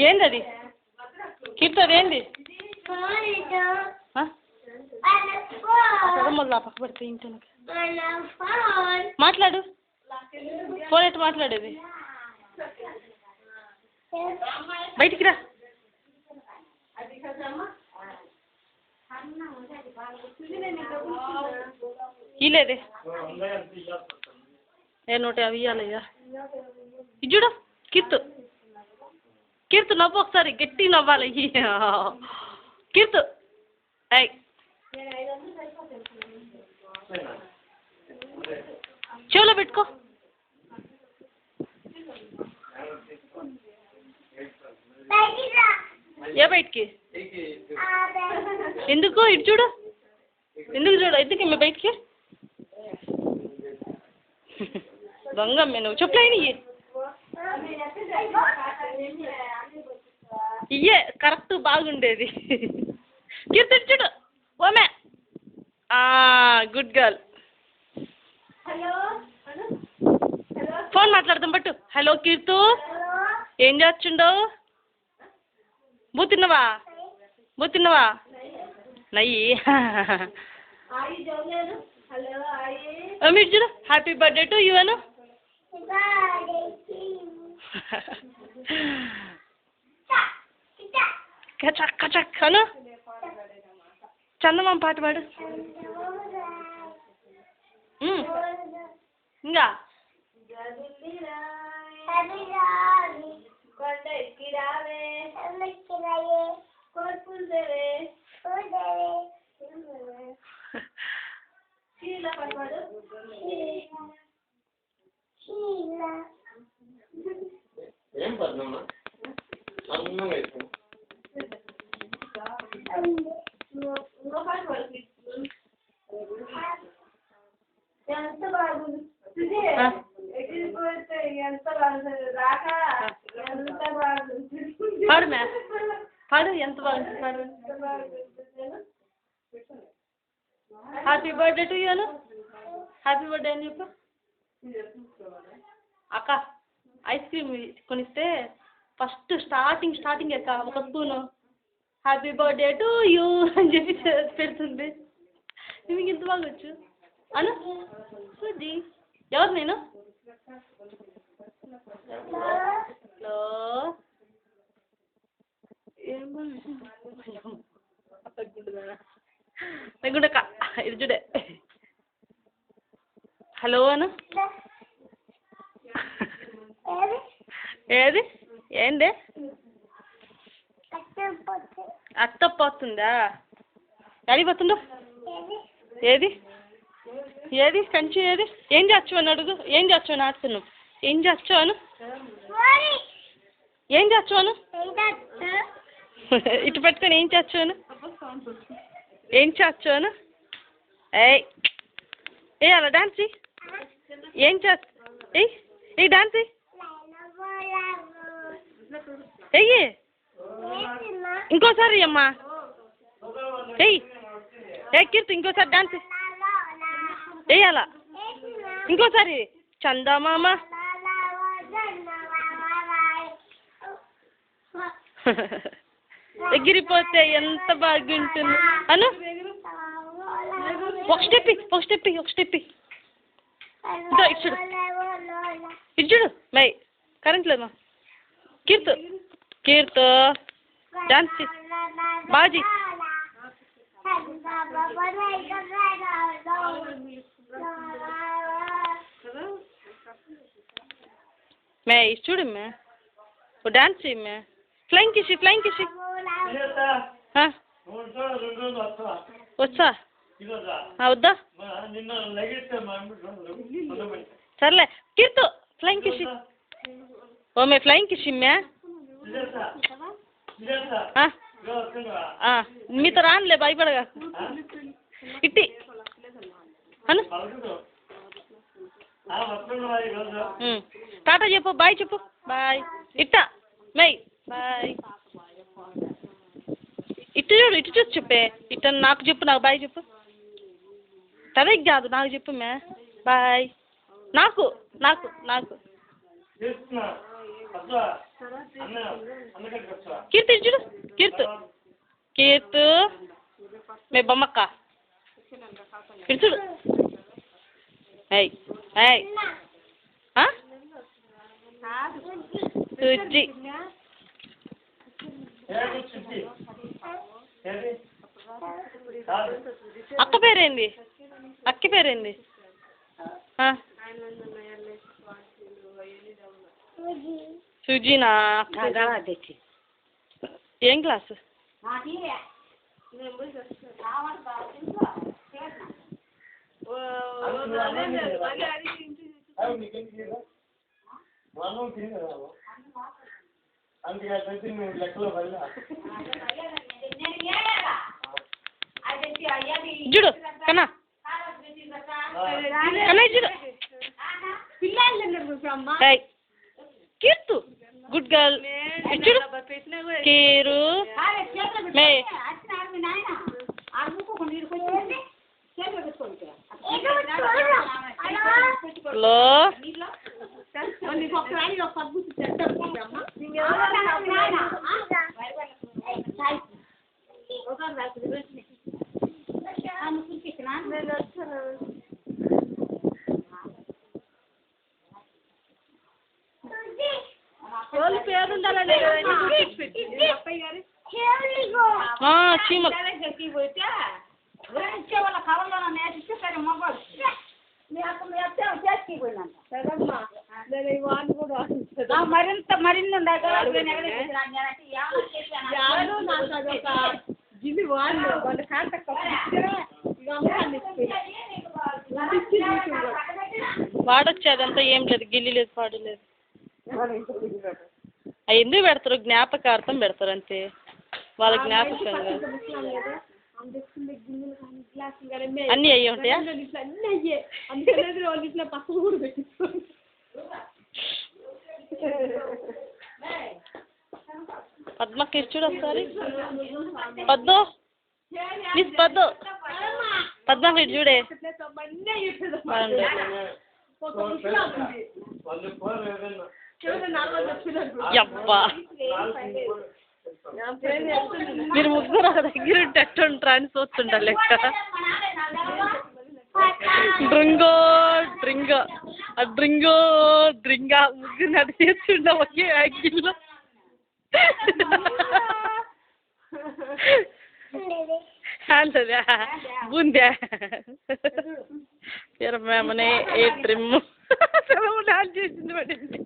ఏంది అది కీర్తి అదేంది చదవమల్లా పక్క పెడితే ఇంటి మాట్లాడు ఫోన్ ఎట్టు మాట్లాడేది బయటికి రా ఇలేదే ఏ 150 ఇవ్వాలయ్యా ఇది చూడు కీర్తు నవ్వు ఒకసారి గట్టి నవ్వాలి కీర్తు అయ్ చెవులో పెట్టుకో ఏ బయటికి ఎందుకు ఇటు చూడు ఎందుకు మీ బయటికి దొంగమ్మే నువ్వు చెప్పులేని ఇయ్యే కరెక్ట్ బాగుండేది కీర్తి చూడు ఓమే గుడ్ గర్ల్ ఫోన్ మాట్లాడదాం బట్టు హలో కీర్తు ఏం చేస్తుండవు బూ తిన్నవా నయ్యి మీరు చూడు హ్యాపీ బర్త్డే టు యూ అను కచక్ కచక్ అను చందమామ పాట పాడు ఇంకా ఏం పద్మమ్మ అందంగా అయిపోయింది ఎంత బాగుంది ఎంత బాగుంది రాక ఎంత బాగుంది పాడు మ్యా పాడు ఎంత బాగుంది పాడు happy birthday to you happy birthday అని చెప్పు అక్క ఐస్ క్రీమ్ కొనిస్తే ఫస్ట్ స్టార్టింగ్ అక్క ఒక spoon happy birthday to you అని చెప్పి పెడుతుంది మీకు ఇంత బాగా వచ్చు అను చూద్ది ఎవరు నేను హలో గుండక్క ఇది చూడే హలో అను ఏది ఏంది అత్త పోతుందా ఎక్కడికి పోతుందో ఏది కంచి ఏది ఏం చేస్తావు అని అడుగు ఏం చేస్తావు అని ఆడుతున్నావు ఏం చేస్తావు అను ఇటు పెట్టుకొని ఏం చేస్తావు అను ఏ అలా డాన్స్ ఏం చేస్తా ఏ డాన్స్ ఎయ్యి ఇంకోసారి అమ్మా ఏ కీర్తి ఇంకోసారి డాన్స్ వేయాలా ఇంకోసారి చందమామ ఎగిరిపోతే ఎంత బాగుంటుంది అను ఒక స్టెప్ ఇటు చూడు మై కరెంట్ లేదమ్మా కీర్తు డాన్స్ బాజీ మే ఇటు చూడు మే ఓ డాన్స్ చెయ్యి మే ఫ్లైంగ్ కిసి వచ్చా వద్దా సర్లే కీర్తు ఫ్లైంగ్ కిసి ఓ మే ఫ్లైంగ్ కిసి మే మీతో రానులే భయపడగా ఇట్టి అను టాటా చెప్పు బాయ్ చెప్పు బాయ్ ఇట్టా మై బాయ్ ఇటు చూసి చెప్పే ఇట్ట నాకు చెప్పు నాకు బాయ్ చెప్పు తనకి కాదు నాకు చెప్పు మే బాయ్ నాకు కీర్తి చూడు కీర్తు మీ బొమ్మక్క చూడు సుజ్జి అక్క పేరేంది అక్క పేరేంది సుజీనా ఏం క్లాసు చూడు కన్నా కన్నా చూడు కీర్తు గుడ్ గర్ల్ చూడు కీరు మే లో చీమలు మరింత వాడొచ్చు అదంతా ఏం లేదు గిల్లి లేదు పాడు లేదు అవి ఎందుకు పెడతారు జ్ఞాపకార్థం పెడతారు అంతే వాళ్ళ జ్ఞాపకంగా అన్నీ అయ్యి ఉంటాయా పద్మకి చూడు ఒకసారి పద్దు మిస్ పద్దు పద్మకి చూడే అబ్బా మీరు ముగ్గురు దగ్గర ఉంటే అని చూస్తుంటా లెక్క డ్రింగో డ్రింగో డ్రింగో డ్రింగా ముగ్గురు నడి చేస్తుండ ఒకే యాంగిల్లో అదే బూందే మేమనే ఏ ట్రిమ్ డాన్స్ చేసింది పడింది